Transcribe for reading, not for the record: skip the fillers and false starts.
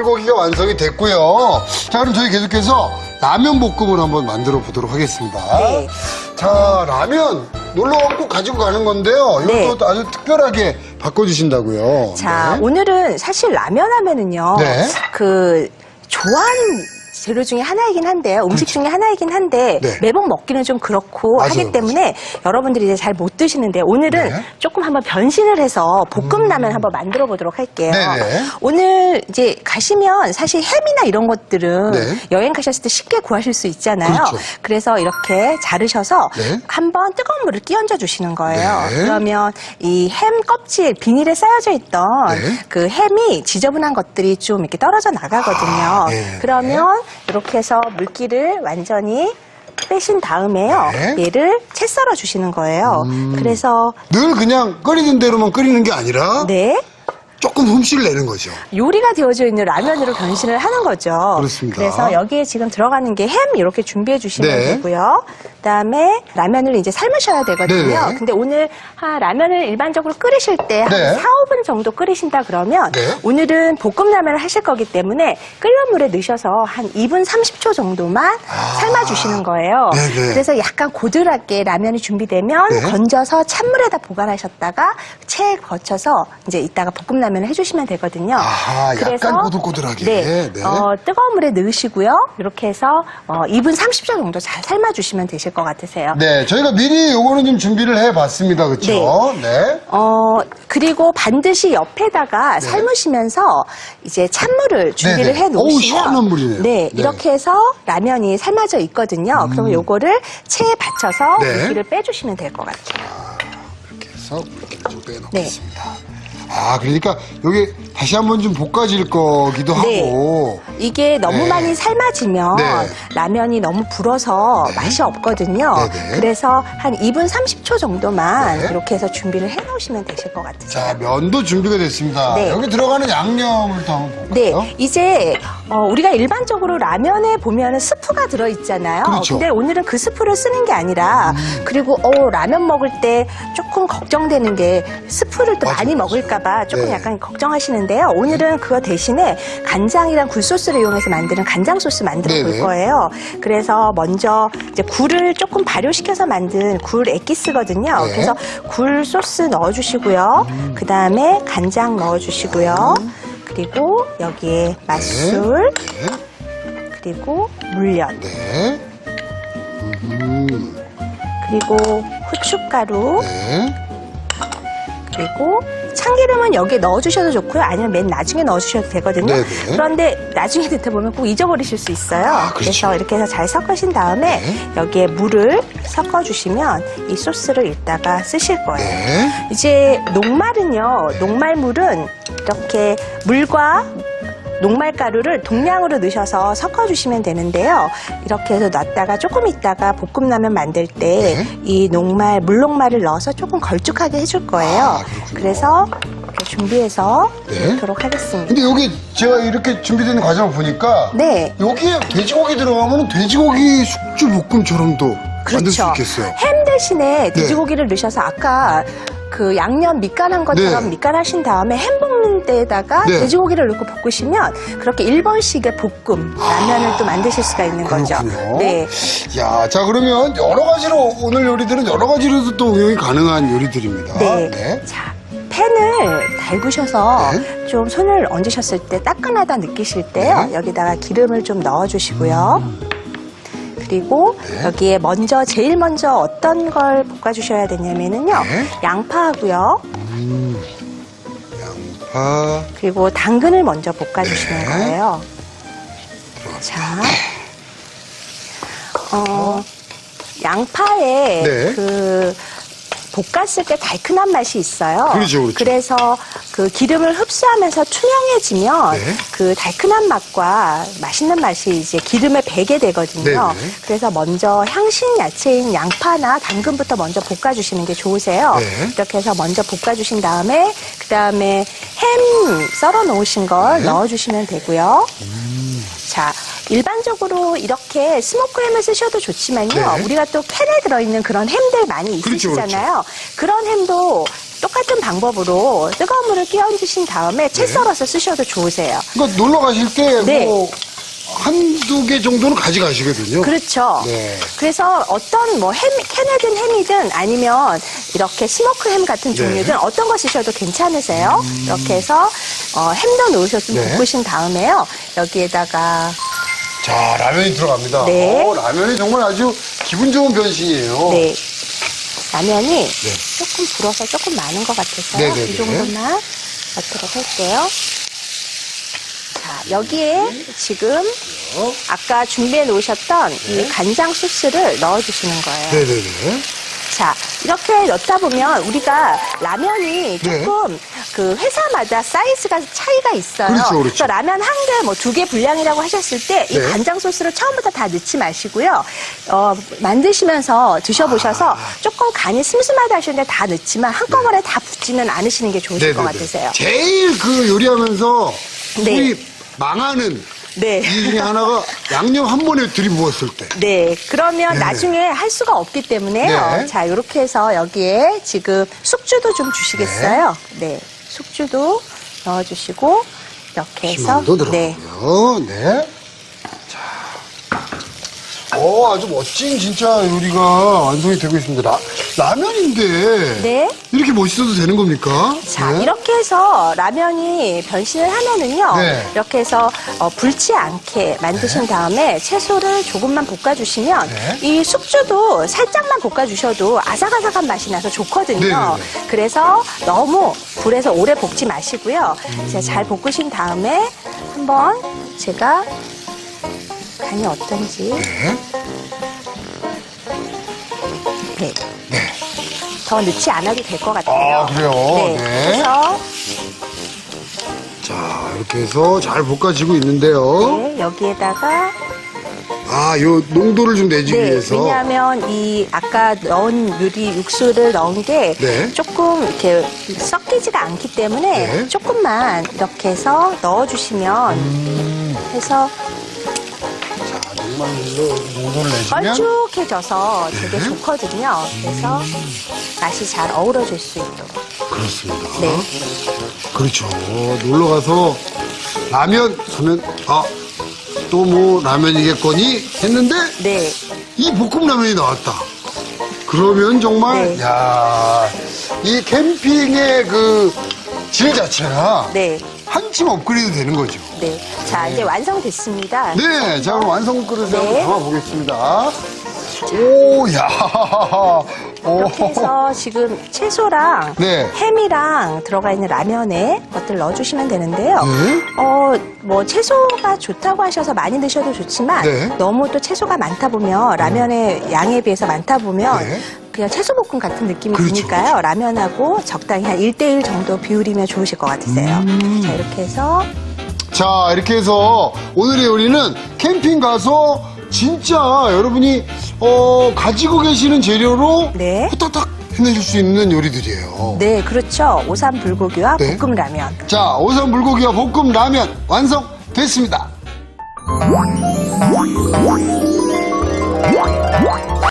돼지고기가 완성이 됐고요. 자, 그럼 저희 계속해서 라면 볶음을 한번 만들어 보도록 하겠습니다. 네. 자, 라면 놀러 가면 꼭 가지고 가는 건데요. 네. 이것도 아주 특별하게 바꿔주신다고요. 자, 네. 오늘은 사실 라면 하면은요. 네. 좋아하는 재료 중에 하나이긴 한데요. 음식 중에 하나이긴 한데 네. 매번 먹기는 좀 그렇고 맞아요, 하기 때문에 여러분들이 이제 잘 못 드시는데 오늘은 네. 조금 한번 변신을 해서 볶음라면 한번 만들어 보도록 할게요. 네네. 오늘 이제 가시면 사실 햄이나 이런 것들은 네. 여행 가셨을 때 쉽게 구하실 수 있잖아요. 그렇죠. 그래서 이렇게 자르셔서 네. 한번 뜨거운 물을 끼얹어 주시는 거예요. 네. 그러면 이 햄 껍질 비닐에 쌓여져 있던 네. 그 햄이 지저분한 것들이 좀 이렇게 떨어져 나가거든요. 네. 그러면 이렇게 해서 물기를 완전히 빼신 다음에요. 네. 얘를 채 썰어 주시는 거예요. 그래서 늘 그냥 끓이는 대로만 끓이는 게 아니라 네. 조금 흠씨를 내는 거죠. 요리가 되어져 있는 라면으로 변신을 하는 거죠. 그렇습니다. 그래서 여기에 지금 들어가는 게 햄 이렇게 준비해 주시면 네. 되고요. 그다음에 라면을 이제 삶으셔야 되거든요. 네네. 근데 오늘 라면을 일반적으로 끓이실 때 한 네. 4, 5분 정도 끓이신다 그러면 네. 오늘은 볶음라면을 하실 거기 때문에 끓는 물에 넣으셔서 한 2분 30초 정도만 삶아 주시는 거예요. 네네. 그래서 약간 고드랗게 라면이 준비되면 네. 건져서 찬물에다 보관하셨다가 체에 거쳐서 이제 이따가 볶음라면을 해주시면 되거든요. 아하, 약간 고들고들하게. 네, 네. 뜨거운 물에 넣으시고요. 이렇게 해서 2분 30초 정도 잘 삶아주시면 되실 것 같으세요. 네, 저희가 미리 요거는 좀 준비를 해봤습니다. 그렇죠? 네. 그리고 반드시 옆에다가 삶으시면서 이제 찬물을 준비를 네네. 해 놓으시면 어우, 시원한 물이네요. 네, 네. 이렇게 해서 라면이 삶아져 있거든요. 그러면 요거를 체에 받쳐서 네. 물기를 빼주시면 될 것 같아요. 이렇게 해서 물기를 좀 네. 빼놓겠습니다. 아, 그러니까 여기 다시 한번 좀 볶아질 거기도 네. 하고. 이게 너무 네. 많이 삶아지면 네. 라면이 너무 불어서 맛이 없거든요. 네네. 그래서 한 2분 30초 정도만 네. 이렇게 해서 준비를 해 놓으시면 되실 것 같아요. 자, 면도 준비가 됐습니다. 네. 여기 들어가는 양념을 또 한번 볼까요? 네, 이제 우리가 일반적으로 라면에 보면은 스프가 들어 있잖아요. 그렇죠. 근데 오늘은 그 스프를 쓰는 게 아니라 그리고 라면 먹을 때 조금 걱정되는 게 스프를 또 맞아요, 많이 맞아요. 먹을까봐 조금 네. 약간 걱정하시는데요. 오늘은 그거 대신에 간장이랑 굴소스를 이용해서 만드는 간장 소스 만들어 볼 네네. 거예요. 그래서 먼저 이제 굴을 조금 발효시켜서 만든 굴 액기스거든요. 네. 그래서 굴 소스 넣어주시고요. 그 다음에 간장 넣어주시고요. 그리고 여기에 맛술, 네. 그리고 물엿, 네. 그리고 후춧가루, 네. 그리고 참기름은 여기에 넣어주셔도 좋고요. 아니면 맨 나중에 넣어주셔도 되거든요. 네네. 그런데 나중에 듣다 보면 꼭 잊어버리실 수 있어요. 그렇죠. 그래서 이렇게 해서 잘 섞으신 다음에 네. 여기에 물을 섞어주시면 이 소스를 이따가 쓰실 거예요. 네. 이제 녹말은요, 녹말물은 이렇게 물과 녹말가루를 동량으로 넣으셔서 섞어주시면 되는데요. 이렇게 해서 놨다가 조금 있다가 볶음라면 만들 때 이 녹말, 물녹말을 넣어서 조금 걸쭉하게 해줄 거예요. 아, 그렇군요. 그래서 이렇게 준비해서 네. 넣도록 하겠습니다. 근데 여기 제가 이렇게 준비되는 과정을 보니까 네. 여기에 돼지고기 들어가면 돼지고기 숙주 볶음처럼도 만들 수 그렇죠. 있겠어요. 햄 대신에 돼지고기를 넣으셔서 아까 그 양념 밑간한 것처럼 네. 밑간하신 다음에 햄 볶는 데에다가 네. 돼지고기를 넣고 볶으시면 그렇게 일본식의 볶음 라면을 또 만드실 수가 있는 거죠. 그렇군요. 네. 야, 자 그러면 여러 가지로 오늘 요리들은 여러 가지로도 또 응용이 가능한 요리들입니다. 네. 자, 팬을 달구셔서 네. 좀 손을 얹으셨을 때 따끈하다 느끼실 때요. 네. 여기다가 기름을 좀 넣어주시고요. 그리고 네. 여기에 제일 먼저 어떤 걸 볶아주셔야 되냐면은요. 네. 양파하고요. 양파. 그리고 당근을 먼저 볶아주시는 네. 거예요. 자, 양파에 네. 그 볶았을 때 달큰한 맛이 있어요. 그렇죠, 그렇죠. 그래서 그 기름을 흡수하면서 투명해지면 네. 그 달큰한 맛과 맛있는 맛이 이제 기름에 배게 되거든요. 네네. 그래서 먼저 향신 야채인 양파나 당근부터 먼저 볶아주시는 게 좋으세요. 네. 이렇게 해서 먼저 볶아주신 다음에 그 다음에 햄 썰어 놓으신 걸 네. 넣어주시면 되고요. 자, 일반적으로 이렇게 스모크 햄을 쓰셔도 좋지만요. 네. 우리가 또 캔에 들어있는 그런 햄들 많이 그렇죠, 있으시잖아요. 그런 햄도 똑같은 방법으로 뜨거운 물을 끼얹으신 다음에 채 썰어서 쓰셔도 좋으세요. 그러니까 놀러 가실 때 네. 뭐 한두 개 정도는 가져가시거든요. 그렇죠. 네. 그래서 어떤 뭐 캔에든 햄이든 아니면 이렇게 스모크 햄 같은 종류든 어떤 거 쓰셔도 괜찮으세요. 이렇게 해서 햄도 넣으셔서 네. 볶으신 다음에요. 여기에다가 자, 라면이 들어갑니다. 네. 라면이 정말 아주 기분 좋은 변신이에요. 네. 라면이 조금 불어서 조금 많은 것 같아서요. 네네네. 이 정도만 넣도록 할게요. 자, 여기에 지금 아까 준비해 놓으셨던 이 간장 소스를 넣어주시는 거예요. 네네네. 자, 이렇게 넣다 보면 우리가 라면이 네. 조금 그 회사마다 사이즈가 차이가 있어요. 그렇죠, 그렇죠. 그래서 라면 한 개, 뭐 2개 분량이라고 하셨을 때 이 네. 간장 소스를 처음부터 다 넣지 마시고요. 만드시면서 드셔보셔서 조금 간이 슴슴하다 하시는데 다 넣지만 한꺼번에 다 붓지는 않으시는 게 좋으실 것 같으세요. 제일 그 요리하면서 네. 우리 망하는 네. 이 중에 하나가 양념 한 번에 들이부었을 때. 네, 그러면 네. 나중에 할 수가 없기 때문에요. 네. 자, 이렇게 해서 여기에 지금 숙주도 좀 주시겠어요? 네, 숙주도 넣어주시고 이렇게 해서 시만도 네, 들어가고요. 네. 자. 아주 멋진 진짜 요리가 완성이 되고 있습니다. 라면인데. 네. 이렇게 멋있어도 되는 겁니까? 자, 네. 이렇게 해서 라면이 변신을 하면은요, 네. 이렇게 해서 불지 않게 만드신 다음에 채소를 조금만 볶아주시면 네. 이 숙주도 살짝만 볶아주셔도 아삭아삭한 맛이 나서 좋거든요. 네네네. 그래서 너무 불에서 오래 볶지 마시고요. 자, 잘 볶으신 다음에 한번 제가 간이 어떤지. 네. 더 넣지 않아도 될 것 같아요. 아, 그래요? 네. 네. 그래서 자, 이렇게 해서 잘 볶아지고 있는데요. 네, 여기에다가 요 농도를 좀 내기 네, 위해서. 왜냐하면 이 아까 넣은 유리 육수를 넣은 게 네. 조금 이렇게 섞이지가 않기 때문에 네. 조금만 이렇게 해서 넣어주시면 해서 자, 정말로 농도를 내시면. 걸쭉해져서 되게 좋거든요. 그래서 맛이 잘 어우러질 수 있도록. 그렇습니다. 네. 그렇죠. 놀러 가서 라면 하면 또 뭐 라면이겠거니 했는데 네. 이 볶음 라면이 나왔다. 그러면 정말 네. 야, 이 캠핑의 그 질 자체가 네. 한층 업그레이드 되는 거죠. 네. 자, 이제 완성됐습니다. 네, 자 그럼 완성 그릇에 한번 네. 담아 보겠습니다. 오, 야, 이렇게 해서 지금 채소랑 네. 햄이랑 들어가 있는 라면에 것들 넣어주시면 되는데요. 네. 뭐 채소가 좋다고 하셔서 많이 넣으셔도 좋지만 네. 너무 또 채소가 많다 보면 라면의 양에 비해서 많다 보면 네. 그냥 채소볶음 같은 느낌이 그렇죠, 드니까요. 라면하고 적당히 한 1대1 정도 비율이면 좋으실 것 같으세요. 자, 이렇게 해서 자, 이렇게 해서 오늘의 요리는 캠핑 가서 진짜 여러분이 가지고 계시는 재료로 네. 후딱딱 해내실 수 있는 요리들이에요. 네, 그렇죠. 오삼 불고기와 네. 볶음 라면. 자, 오삼 불고기와 볶음 라면 완성됐습니다.